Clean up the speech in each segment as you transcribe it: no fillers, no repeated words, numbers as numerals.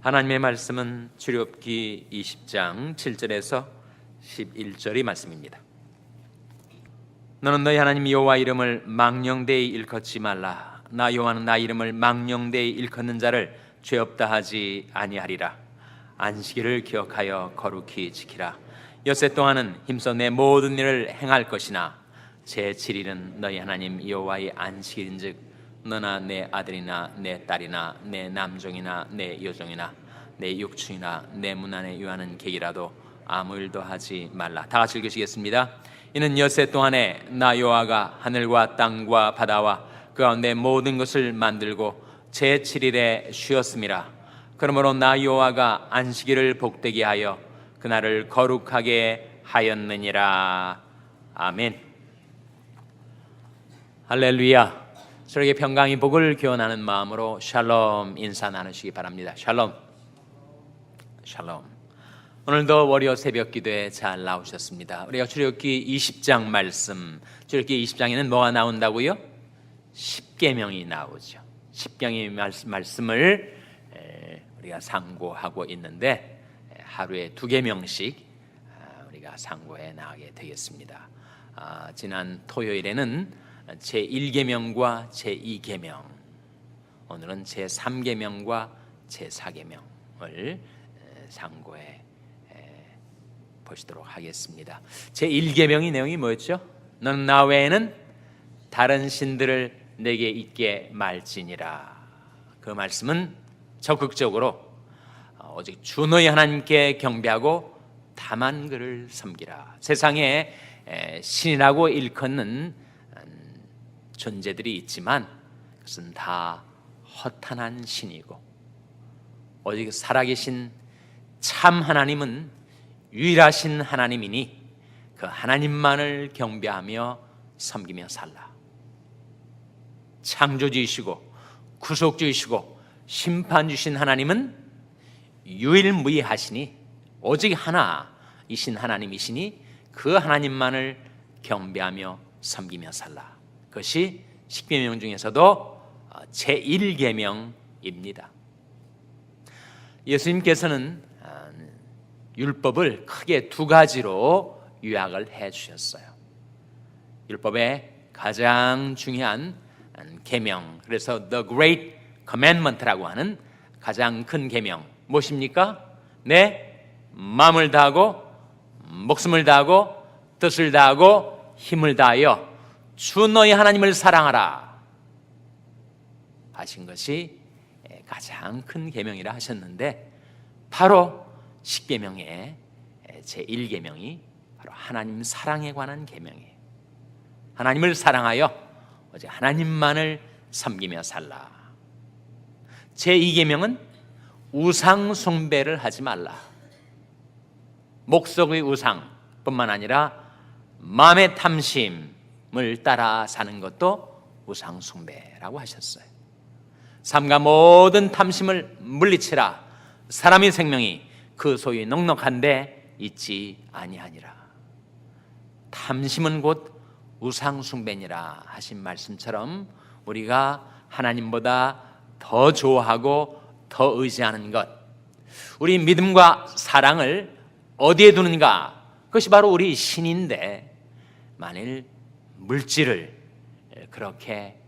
하나님의 말씀은 출애굽기 20장 7절에서 11절의 말씀입니다. 너는 너희 하나님 여호와 이름을 망령되이 일컫지 말라. 나 여호와는 나 이름을 망령되이 일컫는 자를 죄 없다 하지 아니하리라. 안식일을 기억하여 거룩히 지키라. 엿새 동안은 힘써 내 모든 일을 행할 것이나 제7일은 너희 하나님 여호와의 안식일인즉 너나 내 아들이나 내 딸이나 내 남종이나 내 여종이나 내 육축이나 내 문 안에 유하는 객이라도 아무 일도 하지 말라. 다 같이 읽으시겠습니다. 이는 엿새 동안에 나 여호와가 하늘과 땅과 바다와 그 가운데 모든 것을 만들고 제7일에 쉬었음이라. 그러므로 나 여호와가 안식일을 복되게 하여 그날을 거룩하게 하였느니라. 아멘. 할렐루야. 저에게 평강의 복을 기원하는 마음으로 샬롬 인사 나누시기 바랍니다. 샬롬. 샬롬. 오늘도 월요 새벽 기도에 잘 나오셨습니다. 우리가 출애굽기 20장 말씀, 출애굽기 20장에는 뭐가 나온다고요? 십계명이 나오죠. 십계명의 말씀을 우리가 상고하고 있는데 하루에 2계명씩 우리가 상고해 나가게 되겠습니다. 지난 토요일에는 제1계명과 제2계명, 오늘은 제3계명과 제4계명을 상고해 보시도록 하겠습니다. 제1계명의 내용이 뭐였죠? 너는 나 외에는 다른 신들을 내게 있게 말지니라. 그 말씀은 적극적으로 오직 주 너희 하나님께 경배하고 다만 그를 섬기라. 세상에 신이라고 일컫는 존재들이 있지만 그것은 다 허탄한 신이고 오직 살아계신 참 하나님은 유일하신 하나님이니 그 하나님만을 경배하며 섬기며 살라. 창조주이시고 구속주이시고 심판주신 하나님은 유일무이하시니 오직 하나이신 하나님이시니 그 하나님만을 경배하며 섬기며 살라. 그것이 십계명 중에서도 제1계명입니다. 예수님께서는 율법을 크게 2가지로 요약을 해 주셨어요. 율법의 가장 중요한 계명, 그래서 The Great Commandment라고 하는 가장 큰 계명 무엇입니까? 내 마음을 다하고 목숨을 다하고 뜻을 다하고 힘을 다하여 주 너희 하나님을 사랑하라 하신 것이 가장 큰 계명이라 하셨는데 바로 십계명의 제1계명이 바로 하나님 사랑에 관한 계명이에요. 하나님을 사랑하여 오직 하나님만을 섬기며 살라. 제2계명은 우상 숭배를 하지 말라. 목석의 우상뿐만 아니라 마음의 탐심을 따라 사는 것도 우상 숭배라고 하셨어요. 삼가 모든 탐심을 물리치라. 사람의 생명이 그 소위 넉넉한데 있지 아니하니라. 탐심은 곧 우상 숭배니라 하신 말씀처럼 우리가 하나님보다 더 좋아하고 더 의지하는 것, 우리 믿음과 사랑을 어디에 두는가? 그것이 바로 우리 신인데 만일 물질을 그렇게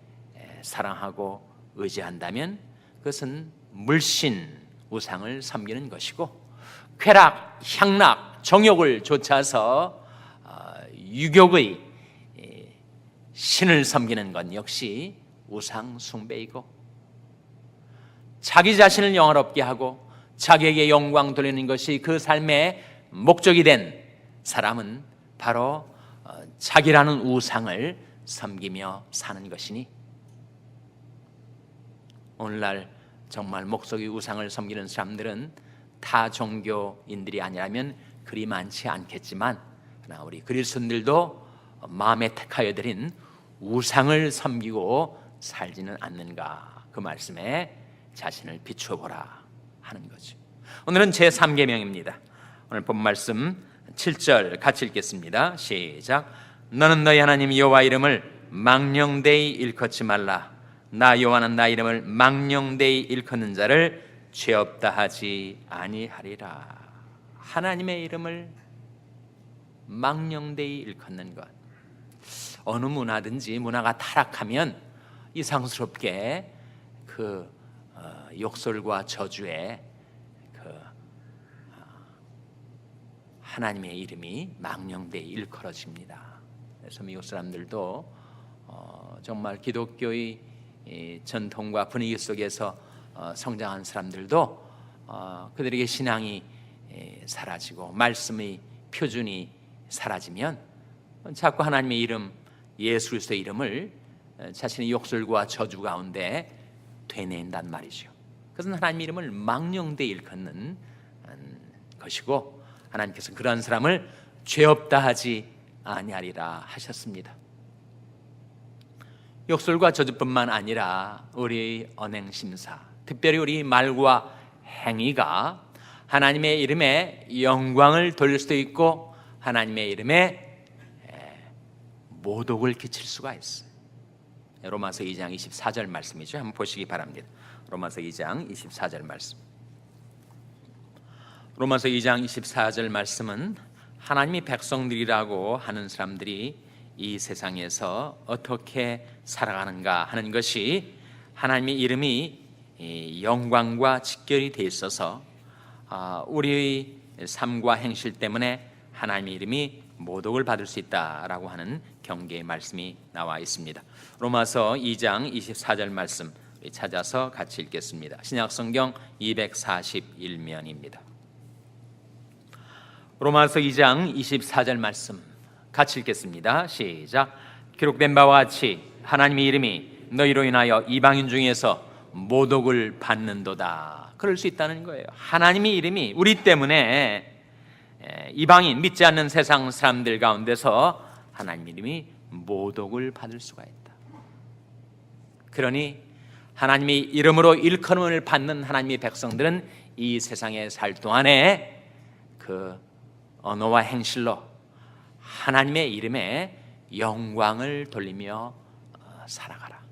사랑하고 의지한다면 그것은 물신 우상을 섬기는 것이고 쾌락, 향락, 정욕을 좇아서 유욕의 신을 섬기는 것 역시 우상 숭배이고 자기 자신을 영화롭게 하고 자기에게 영광 돌리는 것이 그 삶의 목적이 된 사람은 바로 자기라는 우상을 섬기며 사는 것이니 오늘날 정말 목적이 우상을 섬기는 사람들은 타 종교인들이 아니라면 그리 많지 않겠지만 그러나 우리 그리스도인들도 마음에 택하여 드린 우상을 섬기고 살지는 않는가, 그 말씀에 자신을 비추어 보라 하는 거죠. 오늘은 제3계명입니다. 오늘 본 말씀 7절 같이 읽겠습니다. 시작. 너는 너희 하나님 여호와 이름을 망령되이 일컫지 말라. 나 여호와는 나 이름을 망령되이 일컫는 자를 죄 없다 하지 아니하리라. 하나님의 이름을 망령되이 일컫는 것. 어느 문화든지 문화가 타락하면 이상스럽게 그 욕설과 저주에 하나님의 이름이 망령되이 일컬어집니다. 그래서 미국 사람들도 정말 기독교의 전통과 분위기 속에서 성장한 사람들도 그들에게 신앙이 사라지고 말씀의 표준이 사라지면 자꾸 하나님의 이름, 예수 그리스도의 이름을 자신의 욕설과 저주 가운데 되뇌인단 말이죠. 그것은 하나님의 이름을 망령되이 일컫는 것이고, 하나님께서 그러한 사람을 죄 없다 하지 아니하리라 하셨습니다. 욕설과 저주뿐만 아니라 우리 언행심사, 특별히 우리 말과 행위가 하나님의 이름에 영광을 돌릴 수도 있고 하나님의 이름에 모독을 끼칠 수가 있어요. 로마서 2장 24절 말씀이죠. 한번 보시기 바랍니다. 로마서 2장 24절 말씀. 로마서 2장 24절 말씀은 하나님이 백성들이라고 하는 사람들이 이 세상에서 어떻게 살아가는가 하는 것이 하나님의 이름이 영광과 직결이 돼 있어서 우리의 삶과 행실 때문에 하나님의 이름이 모독을 받을 수 있다라고 하는 경계의 말씀이 나와 있습니다. 로마서 2장 24절 말씀 찾아서 같이 읽겠습니다. 신약성경 241면입니다. 로마서 2장 24절 말씀 같이 읽겠습니다. 시작. 기록된 바와 같이 하나님의 이름이 너희로 인하여 이방인 중에서 모독을 받는도다. 그럴 수 있다는 거예요. 하나님의 이름이 우리 때문에 이방인, 믿지 않는 세상 사람들 가운데서 하나님의 이름이 모독을 받을 수가 있다. 그러니 하나님의 이름으로 일컬음을 받는 하나님의 백성들은 이 세상에 살 동안에 그 언어와 행실로 하나님의 이름에 영광을 돌리며 살아가라.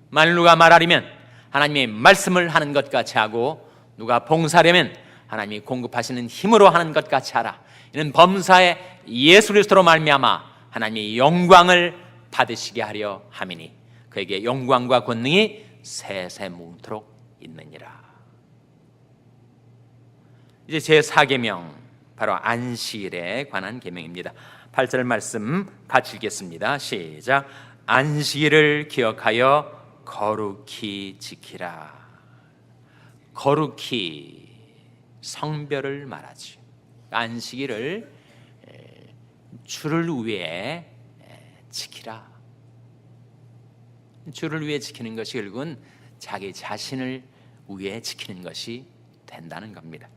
만일 누가 말하려면 하나님의 말씀을 하는 것 같이 하고, 누가 봉사하려면 하나님이 공급하시는 힘으로 하는 것 같이 하라. 이는 범사에 예수 그리스도로 말미암아 하나님의 영광을 받으시게 하려 함이니 그에게 영광과 권능이 세세무토록 있느니라. 이제 제4계명, 바로 안식일에 관한 계명입니다. 8절 말씀 같이 읽겠습니다. 시작. 안식일을 기억하여 거룩히 지키라. 거룩히, 성별을 말하지. 안식일을 주를 위해 지키라. 주를 위해 지키는 것이 결국은 자기 자신을 위해 지키는 것이 된다는 겁니다.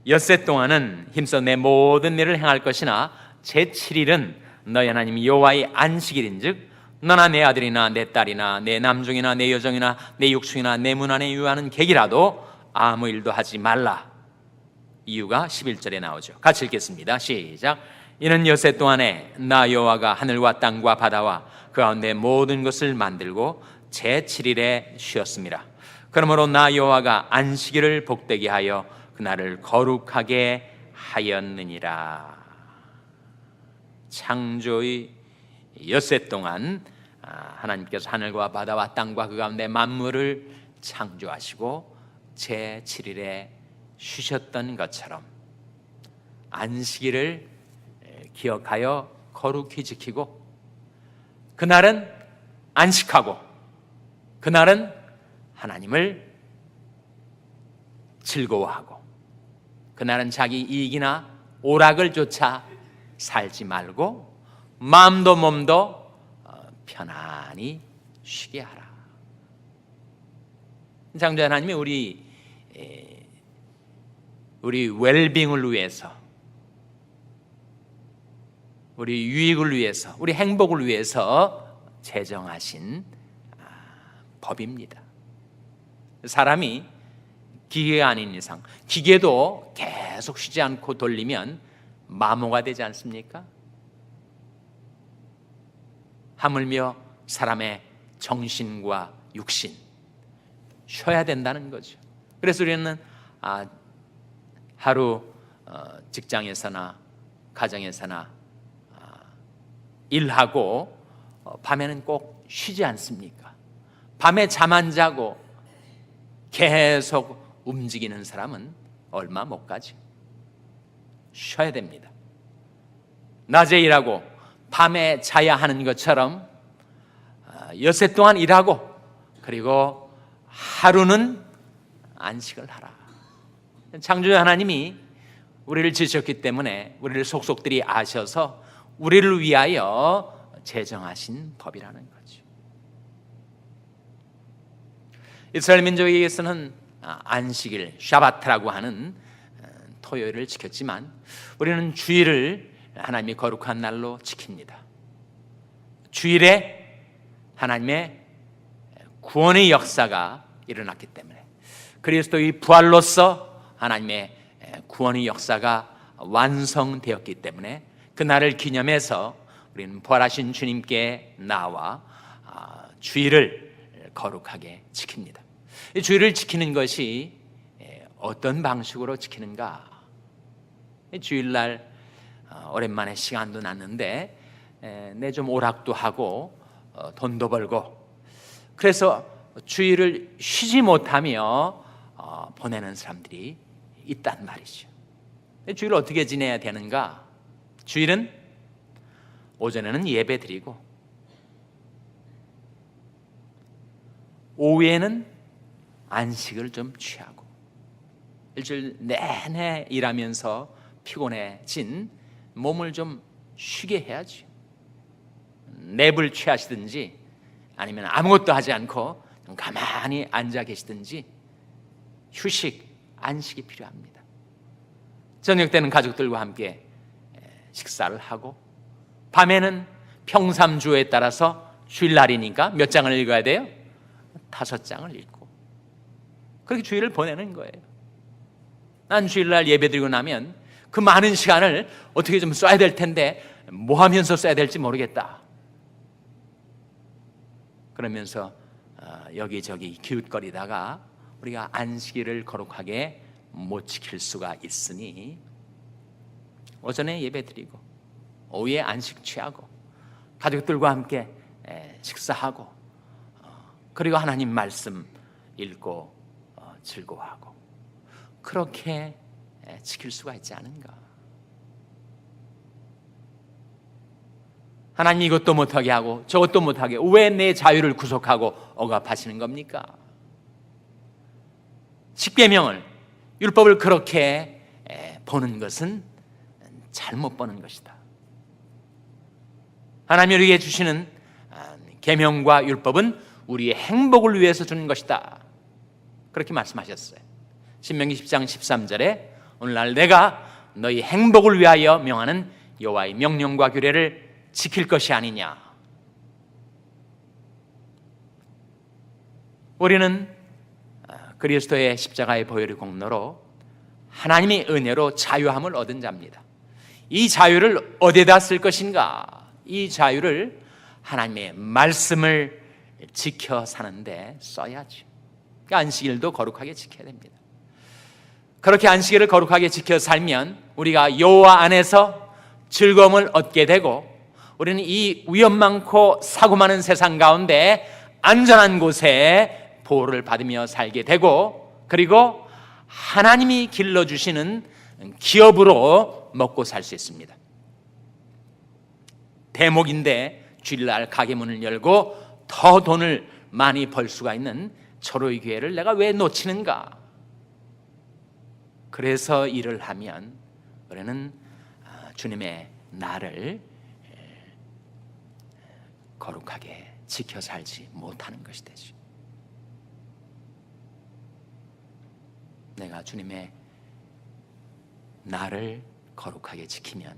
엿새 동안은 힘써 내 모든 일을 행할 것이나 제7일은 너희 하나님 여호와의 안식일인즉 너나 내 아들이나 내 딸이나 내 남종이나 내 여종이나 내 육충이나 내 문 안에 유하는 객이라도 아무 일도 하지 말라. 이유가 11절에 나오죠. 같이 읽겠습니다. 시작. 이는 엿새 동안에 나 여호와가 하늘과 땅과 바다와 그 가운데 모든 것을 만들고 제7일에 쉬었습니다. 그러므로 나 여호와가 안식일을 복되게 하여 그날을 거룩하게 하였느니라. 창조의 엿새 동안 하나님께서 하늘과 바다와 땅과 그 가운데 만물을 창조하시고 제7일에 쉬셨던 것처럼 안식일을 기억하여 거룩히 지키고, 그날은 안식하고 그날은 하나님을 즐거워하고, 그날은 자기 이익이나 오락을 쫓아 살지 말고 마음도 몸도 편안히 쉬게 하라. 창조 하나님이 우리 웰빙을 위해서, 우리 유익을 위해서, 우리 행복을 위해서 제정하신 법입니다. 사람이 기계가 아닌 이상, 기계도 계속 쉬지 않고 돌리면 마모가 되지 않습니까? 하물며 사람의 정신과 육신, 쉬어야 된다는 거죠. 그래서 우리는 하루 직장에서나 가정에서나 일하고 밤에는 꼭 쉬지 않습니까? 밤에 잠 안 자고 계속 움직이는 사람은 얼마 못 가죠. 쉬어야 됩니다. 낮에 일하고 밤에 자야 하는 것처럼 엿새 동안 일하고 그리고 하루는 안식을 하라. 창조주 하나님이 우리를 지으셨기 때문에 우리를 속속들이 아셔서 우리를 위하여 제정하신 법이라는 거죠. 이스라엘 민족에게서는 안식일, 샤바트라고 하는 토요일을 지켰지만 우리는 주일을 하나님이 거룩한 날로 지킵니다. 주일에 하나님의 구원의 역사가 일어났기 때문에 그리스도의 부활로서 하나님의 구원의 역사가 완성되었기 때문에 그날을 기념해서 우리는 부활하신 주님께 나와 주일을 거룩하게 지킵니다. 이 주일을 지키는 것이 어떤 방식으로 지키는가? 주일날 오랜만에 시간도 났는데 내 좀 오락도 하고 돈도 벌고 그래서 주일을 쉬지 못하며 보내는 사람들이 있단 말이죠. 주일을 어떻게 지내야 되는가? 주일은 오전에는 예배 드리고 오후에는 안식을 좀 취하고 일주일 내내 일하면서 피곤해진 몸을 좀 쉬게 해야지. 냅을 취하시든지 아니면 아무것도 하지 않고 가만히 앉아 계시든지 휴식, 안식이 필요합니다. 저녁 때는 가족들과 함께 식사를 하고 밤에는 평삼주에 따라서 주일날이니까 몇 장을 읽어야 돼요? 5장을 읽고 그렇게 주일을 보내는 거예요. 난 주일날 예배드리고 나면 그 많은 시간을 어떻게 좀 써야 될 텐데 뭐 하면서 써야 될지 모르겠다. 그러면서 여기저기 기웃거리다가 우리가 안식일을 거룩하게 못 지킬 수가 있으니 오전에 예배드리고 오후에 안식 취하고 가족들과 함께 식사하고 그리고 하나님 말씀 읽고 즐거워하고 그렇게 지킬 수가 있지 않은가? 하나님 이것도 못하게 하고 저것도 못하게 왜 내 자유를 구속하고 억압하시는 겁니까? 십계명을 율법을 그렇게 보는 것은 잘못 보는 것이다. 하나님이 우리에게 주시는 계명과 율법은 우리의 행복을 위해서 주는 것이다. 그렇게 말씀하셨어요. 신명기 10장 13절에 오늘날 내가 너희 행복을 위하여 명하는 여호와의 명령과 규례를 지킬 것이 아니냐. 우리는 그리스도의 십자가의 보혈의 공로로 하나님의 은혜로 자유함을 얻은 자입니다. 이 자유를 어디에다 쓸 것인가? 이 자유를 하나님의 말씀을 지켜 사는데 써야죠. 그러니까 안식일도 거룩하게 지켜야 됩니다. 그렇게 안식일을 거룩하게 지켜 살면 우리가 여호와 안에서 즐거움을 얻게 되고 우리는 이 위험 많고 사고 많은 세상 가운데 안전한 곳에 보호를 받으며 살게 되고 그리고 하나님이 길러주시는 기업으로 먹고 살 수 있습니다. 대목인데 주일날 가게 문을 열고 더 돈을 많이 벌 수가 있는 절호의 기회를 내가 왜 놓치는가? 그래서 일을 하면 우리는 주님의 날을 거룩하게 지켜 살지 못하는 것이 되죠. 내가 주님의 날을 거룩하게 지키면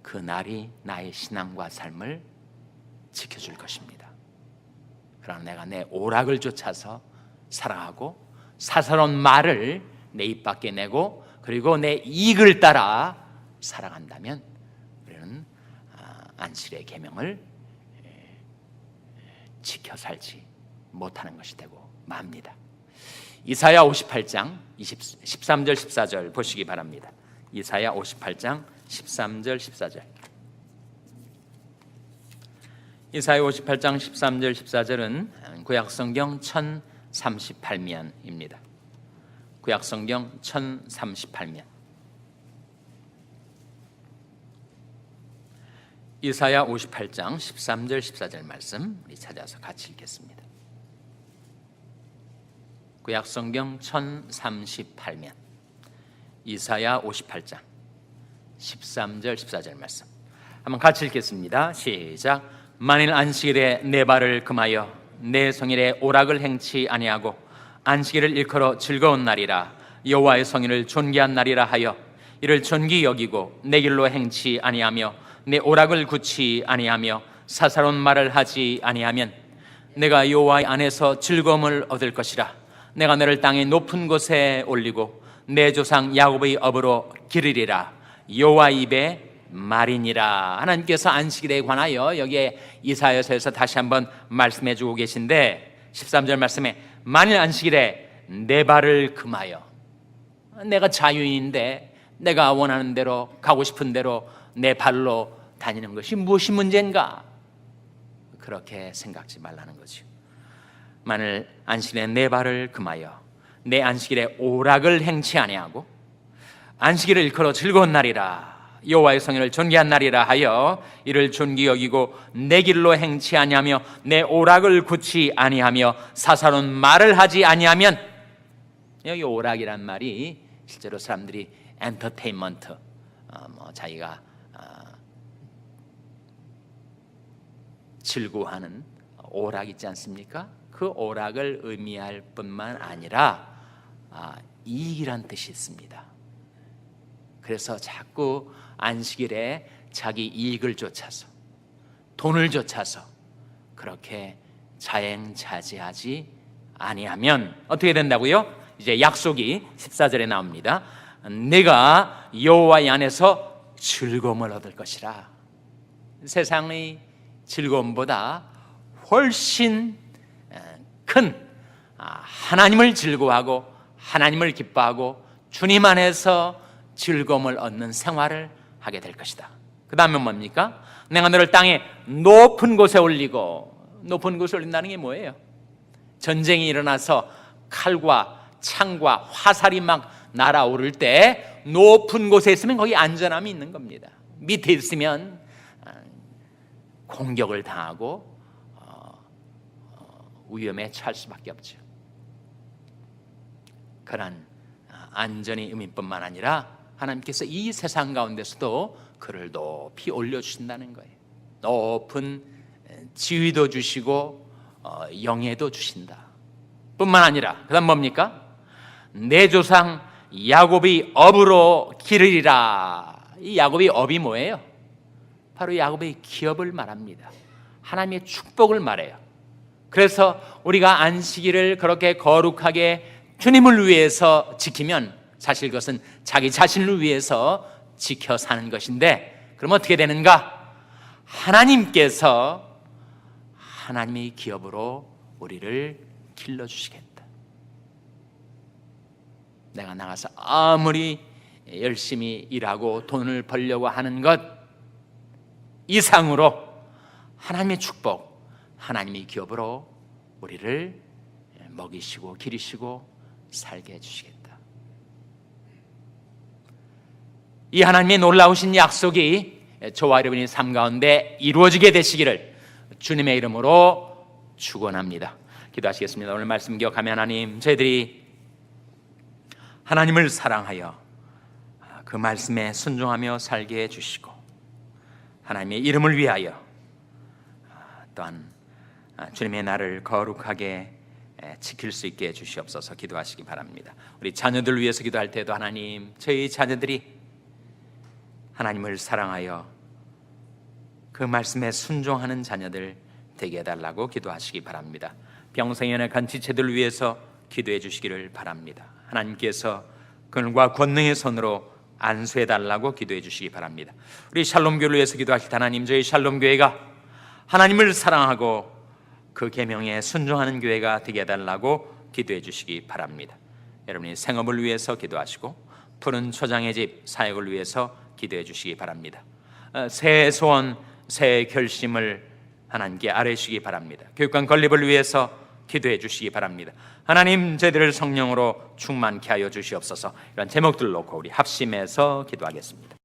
그 날이 나의 신앙과 삶을 지켜줄 것입니다. 그러나 내가 내 오락을 쫓아서 살아가고 사사로운 말을 내 입 밖에 내고 그리고 내 이익을 따라 살아간다면 우리는 안식일의 계명을 지켜 살지 못하는 것이 되고 맙니다. 이사야 58장 13절 14절 보시기 바랍니다. 이사야 58장 13절 14절. 이사야 58장 13절 14절은 구약성경 1038면입니다. 구약성경 1038면. 이사야 58장 13절 14절 말씀 우리 찾아서 같이 읽겠습니다. 구약성경 1038면 이사야 58장 13절 14절 말씀 한번 같이 읽겠습니다. 시작. 만일 안식일에 내 발을 금하여 내 성일에 오락을 행치 아니하고 안식일을 일컬어 즐거운 날이라 여호와의 성일을 존귀한 날이라 하여 이를 존귀 여기고 내 길로 행치 아니하며 내 오락을 굳지 아니하며 사사로운 말을 하지 아니하면 내가 여호와 안에서 즐거움을 얻을 것이라. 내가 너를 땅의 높은 곳에 올리고 내 조상 야곱의 업으로 기르리라. 여호와 입의 말이니라. 하나님께서 안식일에 관하여 여기에 이사야서에서 다시 한번 말씀해 주고 계신데 13절 말씀에 만일 안식일에 내 발을 금하여, 내가 자유인인데 내가 원하는 대로 가고 싶은 대로 내 발로 다니는 것이 무엇이 문제인가? 그렇게 생각지 말라는 거죠. 만일 안식일에 내 발을 금하여 내 안식일에 오락을 행치 아니하고 안식일을 일컬어 즐거운 날이라 여호와의 성일을 존귀한 날이라 하여 이를 존귀 여기고 내 길로 행치 아니하며 내 오락을 굳지 아니하며 사사로운 말을 하지 아니하면, 여기 오락이란 말이 실제로 사람들이 엔터테인먼트, 자기가 즐거워하는 오락 있지 않습니까? 그 오락을 의미할 뿐만 아니라 이익이란 뜻이 있습니다. 그래서 자꾸 안식일에 자기 이익을 쫓아서, 돈을 쫓아서 그렇게 자행자제하지 아니하면 어떻게 된다고요? 이제 약속이 14절에 나옵니다. 내가 여호와의 안에서 즐거움을 얻을 것이라. 세상의 즐거움보다 훨씬 큰 하나님을 즐거워하고 하나님을 기뻐하고 주님 안에서 즐거움을 얻는 생활을 하게 될 것이다. 그 다음에 뭡니까? 내가 너를 땅에 높은 곳에 올리고, 높은 곳에 올린다는 게 뭐예요? 전쟁이 일어나서 칼과 창과 화살이 막 날아오를 때 높은 곳에 있으면 거기 안전함이 있는 겁니다. 밑에 있으면 공격을 당하고 위험에 처할 수밖에 없죠. 그런 안전의 의미뿐만 아니라 하나님께서 이 세상 가운데서도 그를 높이 올려주신다는 거예요. 높은 지위도 주시고 영예도 주신다 뿐만 아니라 그 다음 뭡니까? 내 조상 야곱의 업으로 기르리라. 이 야곱의 업이 뭐예요? 바로 야곱의 기업을 말합니다. 하나님의 축복을 말해요. 그래서 우리가 안식일을 그렇게 거룩하게 주님을 위해서 지키면 사실 그것은 자기 자신을 위해서 지켜 사는 것인데, 그럼 어떻게 되는가? 하나님께서 하나님의 기업으로 우리를 길러주시겠다. 내가 나가서 아무리 열심히 일하고 돈을 벌려고 하는 것 이상으로 하나님의 축복, 하나님의 기업으로 우리를 먹이시고 기르시고 살게 해주시겠다. 이 하나님의 놀라우신 약속이 저와 여러분의 삶 가운데 이루어지게 되시기를 주님의 이름으로 축원합니다. 기도하시겠습니다. 오늘 말씀 기억하며 하나님, 저희들이 하나님을 사랑하여 그 말씀에 순종하며 살게 해주시고 하나님의 이름을 위하여 또한 주님의 날을 거룩하게 지킬 수 있게 해주시옵소서. 기도하시기 바랍니다. 우리 자녀들 위해서 기도할 때도 하나님, 저희 자녀들이 하나님을 사랑하여 그 말씀에 순종하는 자녀들 되게 해달라고 기도하시기 바랍니다. 병성에 연약한 지체들 위해서 기도해 주시기를 바랍니다. 하나님께서 그들과 권능의 손으로 안수해달라고 기도해 주시기 바랍니다. 우리 샬롬교를 위해서 기도하실 때 하나님, 저희 샬롬교회가 하나님을 사랑하고 그 계명에 순종하는 교회가 되게 해달라고 기도해 주시기 바랍니다. 여러분이 생업을 위해서 기도하시고 푸른 초장의 집 사역을 위해서 기도해 주시기 바랍니다. 새 소원, 새 결심을 하나님께 아뢰시기 바랍니다. 교육관 건립을 위해서 기도해 주시기 바랍니다. 하나님, 저희들을 성령으로 충만케 하여 주시옵소서. 이런 제목들 놓고 우리 합심해서 기도하겠습니다.